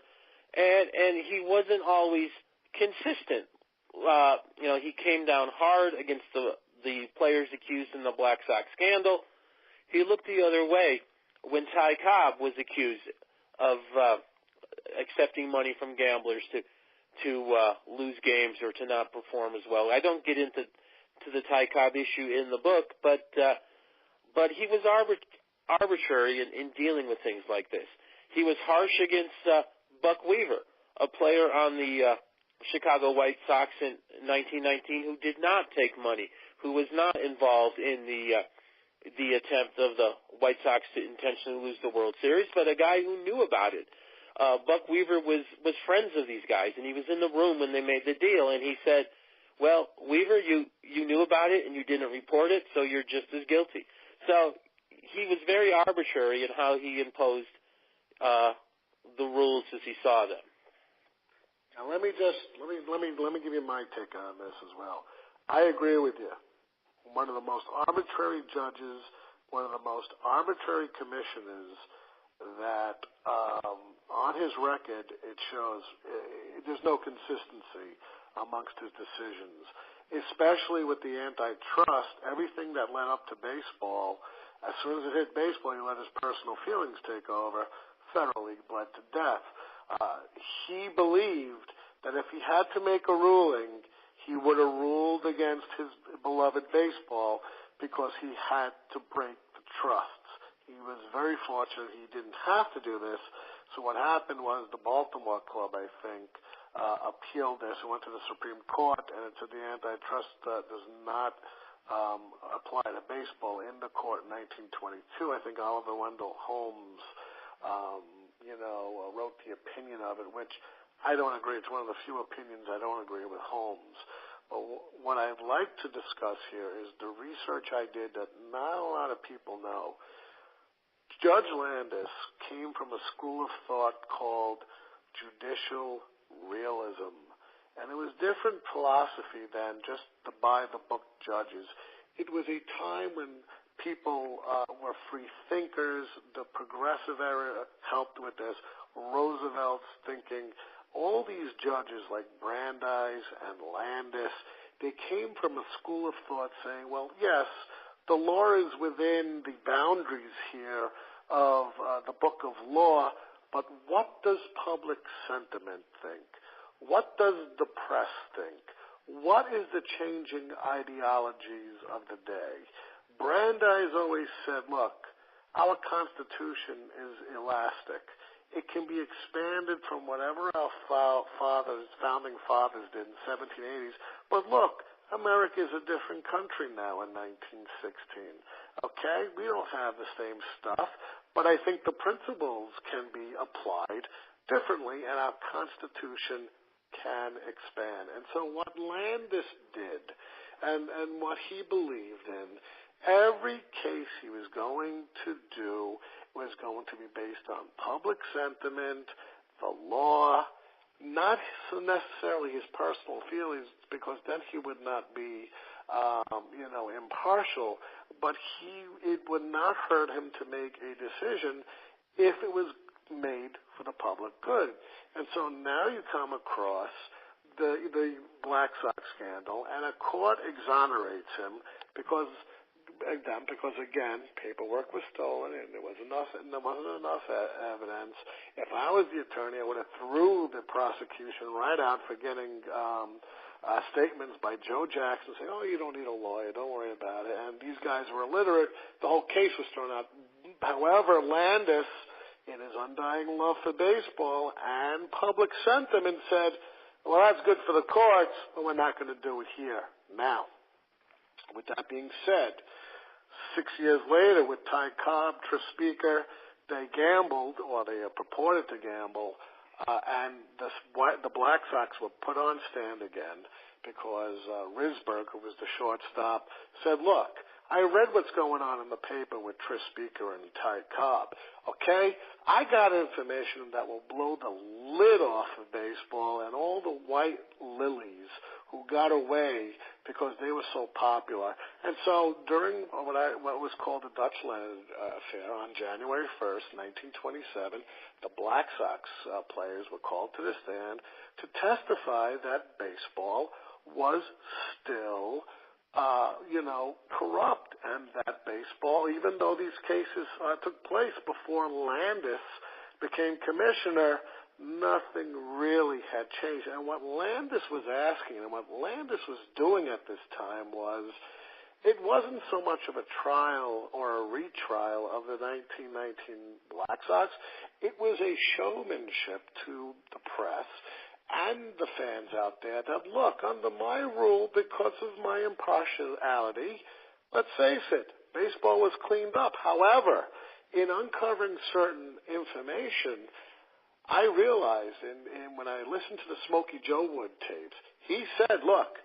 and he wasn't always consistent. He came down hard against the players accused in the Black Sox scandal. He looked the other way when Ty Cobb was accused of accepting money from gamblers to lose games or to not perform as well. I don't get into the Ty Cobb issue in the book, but he was arbitrary in dealing with things like this. He was harsh against Buck Weaver, a player on the Chicago White Sox in 1919 who did not take money, who was not involved in the attempt of the White Sox to intentionally lose the World Series, but a guy who knew about it. Buck Weaver was friends of these guys, and he was in the room when they made the deal, and he said, well, Weaver, you knew about it and you didn't report it, so you're just as guilty. So he was very arbitrary in how he imposed the rules as he saw them. Now let me give you my take on this as well. I agree with you. One of the most arbitrary judges, one of the most arbitrary commissioners that on his record it shows there's no consistency amongst his decisions, especially with the antitrust, everything that led up to baseball. As soon as it hit baseball, he let his personal feelings take over. Federal League bled to death. He believed that if he had to make a ruling, he would have ruled against his beloved baseball because he had to break the trusts. He was very fortunate he didn't have to do this. So what happened was the Baltimore club, I think, appealed this and went to the Supreme Court, and it said the antitrust does not apply to baseball in the court in 1922. I think Oliver Wendell Holmes, wrote the opinion of it, which I don't agree. It's one of the few opinions I don't agree with Holmes. But what I'd like to discuss here is the research I did that not a lot of people know. Judge Landis came from a school of thought called judicial realism. And it was different philosophy than just the by-the-book judges. It was a time when people were free thinkers. The progressive era helped with this. Roosevelt's thinking. All these judges like Brandeis and Landis, they came from a school of thought saying, well, yes, the law is within the boundaries here of the book of law, but what does public sentiment think? What does the press think? What is the changing ideologies of the day? Brandeis always said, look, our Constitution is elastic. It can be expanded from whatever our founding fathers did in the 1780s. But look, America is a different country now in 1916. Okay? We don't have the same stuff, but I think the principles can be applied differently, and our Constitution can expand. And so what Landis did and what he believed in, every case he was going to do was going to be based on public sentiment, the law, not so necessarily his personal feelings, because then he would not be, impartial, but it would not hurt him to make a decision if it was made for the public good. And so now you come across the Black Sox scandal, and a court exonerates him because again, paperwork was stolen and there wasn't enough evidence. If I was the attorney, I would have threw the prosecution right out for getting statements by Joe Jackson saying, "Oh, you don't need a lawyer, don't worry about it." And these guys were illiterate. The whole case was thrown out. However, Landis, in his undying love for baseball and public sentiment, said, well, that's good for the courts, but we're not going to do it here. Now, with that being said, 6 years later with Ty Cobb, Tris Speaker, they gambled, or they purported to gamble, and the Black Sox were put on stand again because Risberg, who was the shortstop, said, look, I read what's going on in the paper with Tris Speaker and Ty Cobb. Okay? I got information that will blow the lid off of baseball and all the white lilies who got away because they were so popular. And so during what was called the Dutch Leonard affair on January 1st, 1927, the Black Sox players were called to the stand to testify that baseball was still corrupt, and that baseball, even though these cases took place before Landis became commissioner, nothing really had changed. And what Landis was asking and what Landis was doing at this time was, it wasn't so much of a trial or a retrial of the 1919 Black Sox. It was a showmanship to the press and the fans out there that, look, under my rule, because of my impartiality, let's face it, baseball was cleaned up. However, in uncovering certain information, I realized, and when I listened to the Smokey Joe Wood tapes, he said, look,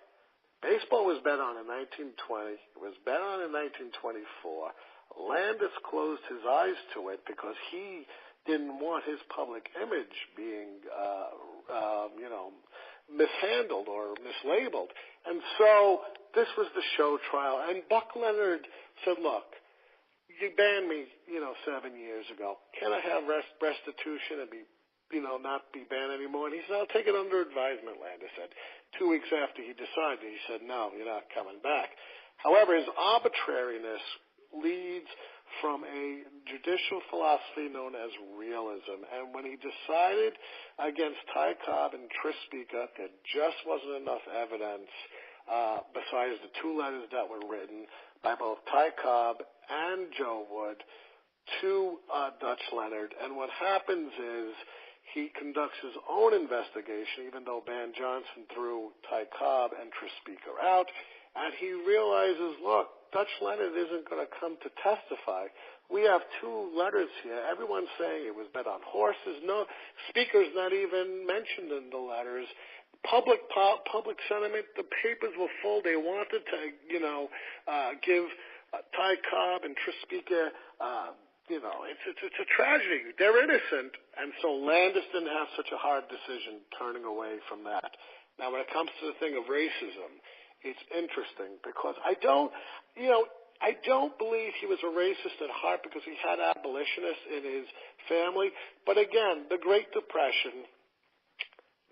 baseball was bet on in 1920. It was bet on in 1924. Landis closed his eyes to it because he didn't want his public image being, mishandled or mislabeled. And so this was the show trial. And Buck Leonard said, look, you banned me, 7 years ago. Can I have restitution and be, not be banned anymore? And he said, I'll take it under advisement, Landis said. 2 weeks after he decided, he said, no, you're not coming back. However, his arbitrariness leads from a judicial philosophy known as realism. And when he decided against Ty Cobb and Tris Speaker, there just wasn't enough evidence besides the two letters that were written by both Ty Cobb and Joe Wood to Dutch Leonard. And what happens is he conducts his own investigation, even though Van Johnson threw Ty Cobb and Tris Speaker out, and he realizes, look, Dutch Leonard isn't going to come to testify. We have two letters here. Everyone's saying it was bet on horses. No, Speaker's not even mentioned in the letters. Public sentiment, the papers were full. They wanted to, give Ty Cobb and Tris Speaker, it's a tragedy. They're innocent. And so Landis didn't have such a hard decision turning away from that. Now, when it comes to the thing of racism, it's interesting because I don't believe he was a racist at heart because he had abolitionists in his family. But again, the Great Depression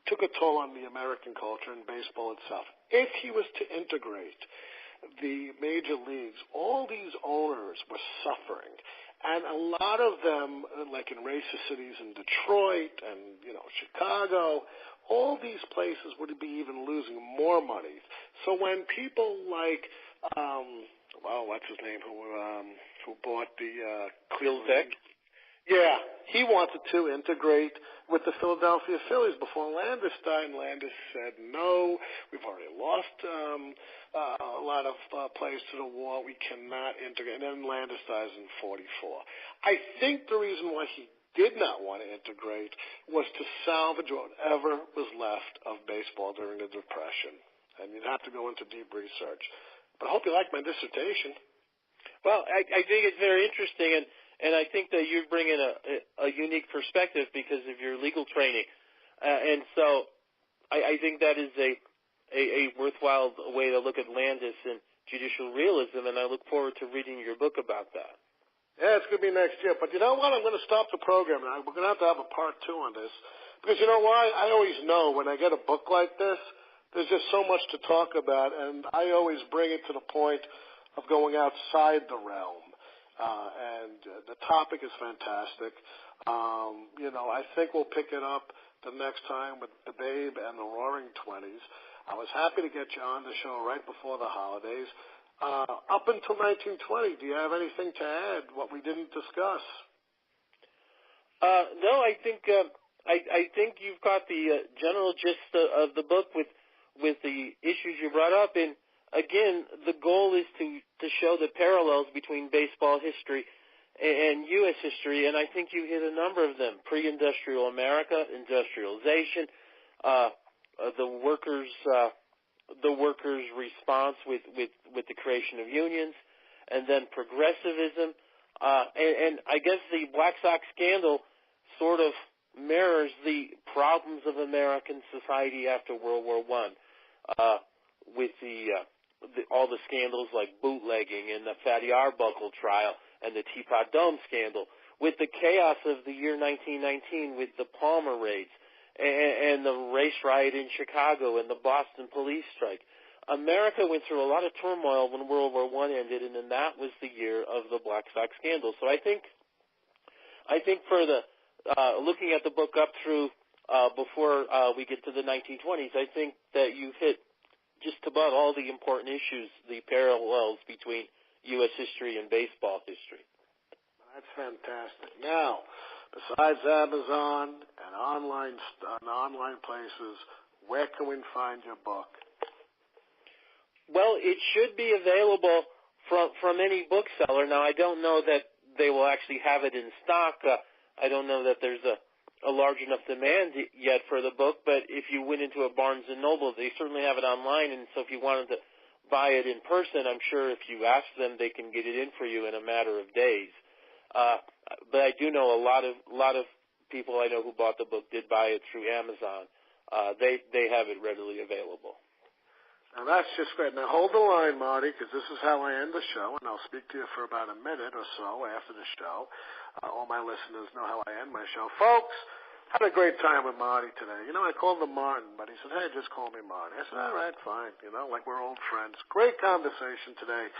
took a toll on the American culture and baseball itself. If he was to integrate the major leagues, all these owners were suffering. And a lot of them, like in racist cities in Detroit and, Chicago, all these places would be even losing more money. So when people like, what's his name, who bought the Cleveland? Yeah, he wanted to integrate with the Philadelphia Phillies before Landis died, and Landis said, no, we've already lost a lot of players to the war. We cannot integrate. And then Landis dies in 44. I think the reason why he did not want to integrate was to salvage whatever was left of baseball during the Depression. And you'd have to go into deep research. But I hope you like my dissertation. Well, I think it's very interesting, and I think that you're bringing a unique perspective because of your legal training. And so I think that is a worthwhile way to look at Landis and judicial realism, and I look forward to reading your book about that. Yeah, it's going to be next year. But you know what? I'm going to stop the program now. We're going to have a part 2 on this. Because you know why? I always know when I get a book like this, there's just so much to talk about, and I always bring it to the point of going outside the realm. And the topic is fantastic. I think we'll pick it up the next time with the Babe and the Roaring Twenties. I was happy to get you on the show right before the holidays. Up until 1920, do you have anything to add, what we didn't discuss? No, I think you've got the general gist of the book with the issues you brought up. And again, the goal is to show the parallels between baseball history and U.S. history, and I think you hit a number of them: pre-industrial America, industrialization, the workers' response with the creation of unions, and then progressivism, and I guess the Black Sox scandal sort of mirrors the problems of American society after World War I, with all the scandals like bootlegging and the Fatty Arbuckle trial and the Teapot Dome scandal, with the chaos of the year 1919 with the Palmer raids and the race riot in Chicago and the Boston police strike. America went through a lot of turmoil when World War I ended, and then that was the year of the Black Sox scandal. So I think for the looking at the book up through before we get to the 1920s, I think that you've hit just about all the important issues, the parallels between U.S. history and baseball history. That's fantastic. Now, besides Amazon and online places, where can we find your book? Well, it should be available from any bookseller. Now, I don't know that they will actually have it in stock. I don't know that there's a large enough demand yet for the book, but if you went into a Barnes & Noble, they certainly have it online, and so if you wanted to buy it in person, I'm sure if you ask them, they can get it in for you in a matter of days. But I do know a lot of people I know who bought the book did buy it through Amazon. They have it readily available. Now, that's just great. Now, hold the line, Marty, because this is how I end the show, and I'll speak to you for about a minute or so after the show. All my listeners know how I end my show. Folks, had a great time with Marty today. I called him Martin, but he said, hey, just call me Marty. I said, all right, fine, like we're old friends. Great conversation today.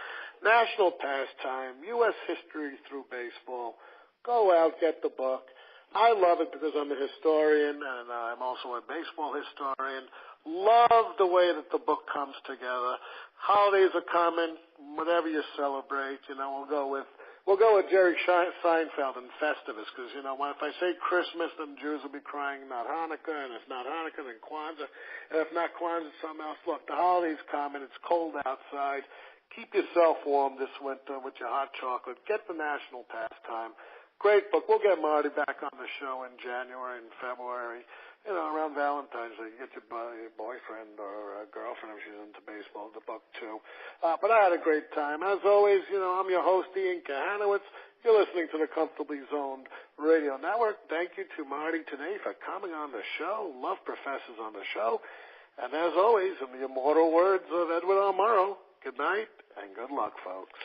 National pastime, U.S. history through baseball. Go out, get the book. I love it because I'm a historian, and I'm also a baseball historian. Love the way that the book comes together. Holidays are coming. Whatever you celebrate, we'll go with Jerry Seinfeld and Festivus, because if I say Christmas, then Jews will be crying not Hanukkah, and if not Hanukkah, then Kwanzaa, and if not Kwanzaa, something else. Look, the holidays coming. It's cold outside. Keep yourself warm this winter with your hot chocolate. Get the national pastime. Great book. We'll get Marty back on the show in January and February. Around Valentine's Day, you get your boyfriend or girlfriend if she's into baseball, the book too. But I had a great time. As always, I'm your host, Ian Kahanowitz. You're listening to the Comfortably Zoned Radio Network. Thank you to Marty today for coming on the show. Love professors on the show. And as always, in the immortal words of Edward R. Murrow, good night and good luck, folks.